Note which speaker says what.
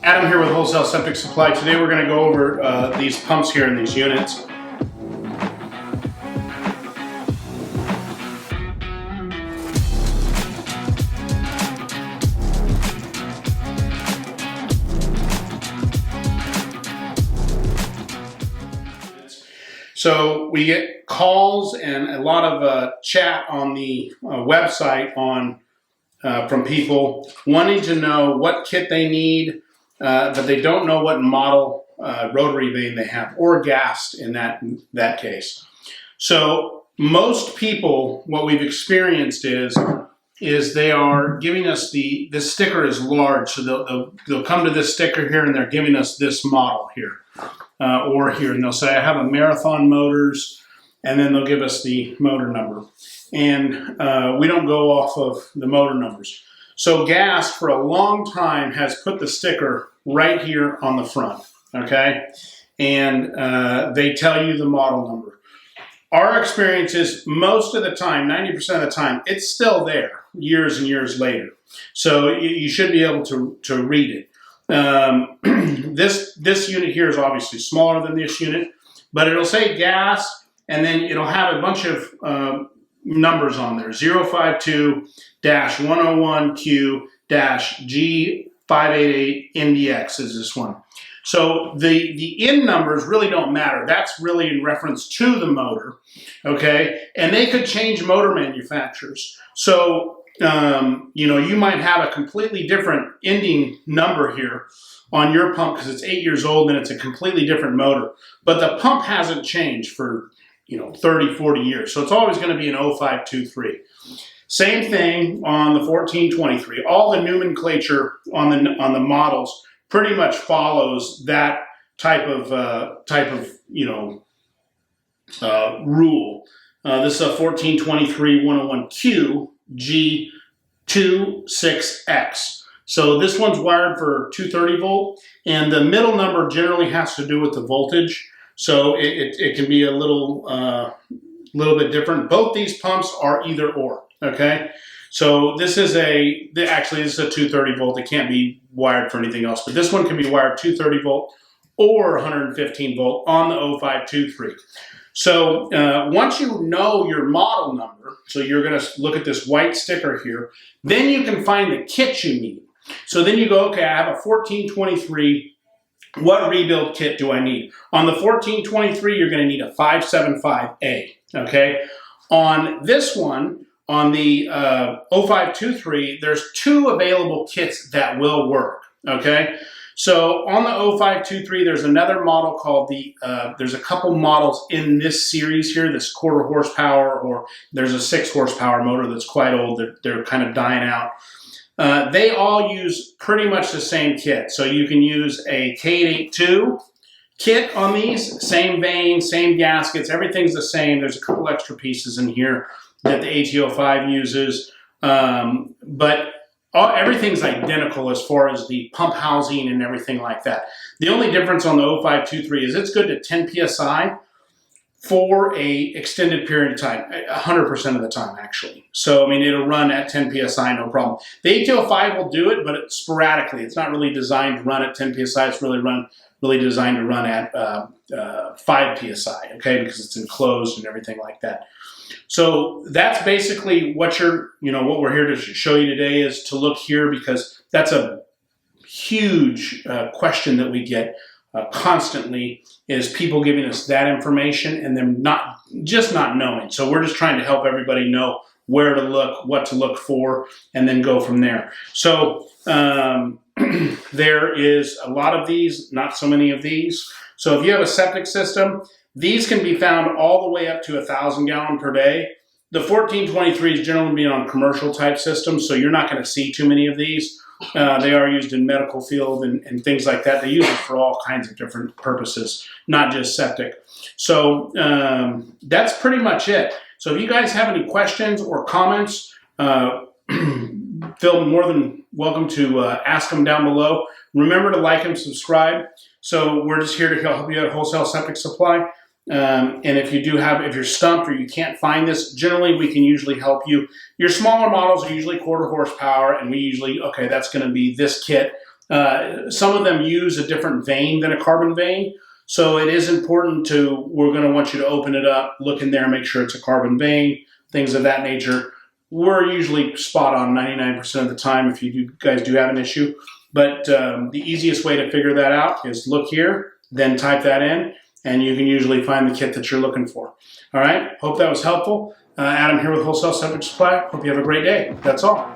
Speaker 1: Adam here with Wholesale Septic Supply. Today we're going to go over these pumps here in these units. So we get calls and a lot of chat on the website from people wanting to know what kit they need, but they don't know what model rotary vane they have, or gas in that case. So most people, what we've experienced is they are giving us this sticker is large, so they'll come to this sticker here and they're giving us this model here. Or here, and they'll say, I have a Marathon Motors, and then they'll give us the motor number. And we don't go off of the motor numbers. So gas, for a long time, has put the sticker right here on the front, okay? And they tell you the model number. Our experience is most of the time, 90% of the time, it's still there years and years later. So you should be able to read it. This unit here is obviously smaller than this unit, but it'll say gas, and then it'll have a bunch of numbers on there. 052-101Q-G588 NDX is this one. So the in numbers really don't matter. That's really in reference to the motor, okay? And they could change motor manufacturers. So you might have a completely different ending number here on your pump because it's 8 years old and it's a completely different motor. But the pump hasn't changed for 30, 40 years. So it's always going to be an 0523. Same thing on the 1423. All the nomenclature on the models pretty much follows that type of rule. This is a 1423 101Q G26X. So this one's wired for 230 volt, and the middle number generally has to do with the voltage. So it can be a little bit different. Both these pumps are either or, okay? So this is actually this is a 230 volt. It can't be wired for anything else, but this one can be wired 230 volt or 115 volt on the 0523. So once you know your model number, so you're going to look at this white sticker here, then you can find the kit you need. So then you go, okay, I have a 1423, what rebuild kit do I need? On the 1423, you're going to need a 575A, okay? On this one, on the 0523, there's 2 available kits that will work, okay? So on the 0523, there's another model called there's a couple models in this series here, this 1/4 horsepower, or there's a 6 horsepower motor that's quite old. They're kind of dying out. They all use pretty much the same kit. So you can use a K882 kit on these, same vane, same gaskets, everything's the same. There's a couple extra pieces in here that the AT05 uses, but everything's identical as far as the pump housing and everything like that. The only difference on the 0523 is it's good to 10 PSI for a extended period of time, 100% of the time actually. So, I mean, it'll run at 10 PSI, no problem. The AT05 will do it, but sporadically. It's not really designed to run at 10 PSI. It's really designed to run at 5 PSI, okay, because it's enclosed and everything like that. So that's basically what what we're here to show you today, is to look here, because that's a huge question that we get constantly, is people giving us that information and them not knowing. So we're just trying to help everybody know where to look, what to look for, and then go from there. So there is a lot of these, not so many of these. So if you have a septic system, these can be found all the way up to 1,000 gallon per day. The 1423 is generally on commercial type systems, so you're not going to see too many of these. They are used in medical field and things like that. They use it for all kinds of different purposes, not just septic. So that's pretty much it. So if you guys have any questions or comments, feel more than welcome to ask them down below. Remember to like and subscribe. So we're just here to help you out at Wholesale Septic Supply. And if you're stumped or you can't find this, generally we can usually help you. Your smaller models are usually 1/4 horsepower, and we usually, okay, that's going to be this kit. Some of them use a different vane than a carbon vane. So it is important we're going to want you to open it up, look in there, make sure it's a carbon vane, things of that nature. We're usually spot on 99% of the time if you guys do have an issue. But the easiest way to figure that out is look here, then type that in, and you can usually find the kit that you're looking for. All right, hope that was helpful. Adam here with Wholesale Septic Supply. Hope you have a great day. That's all.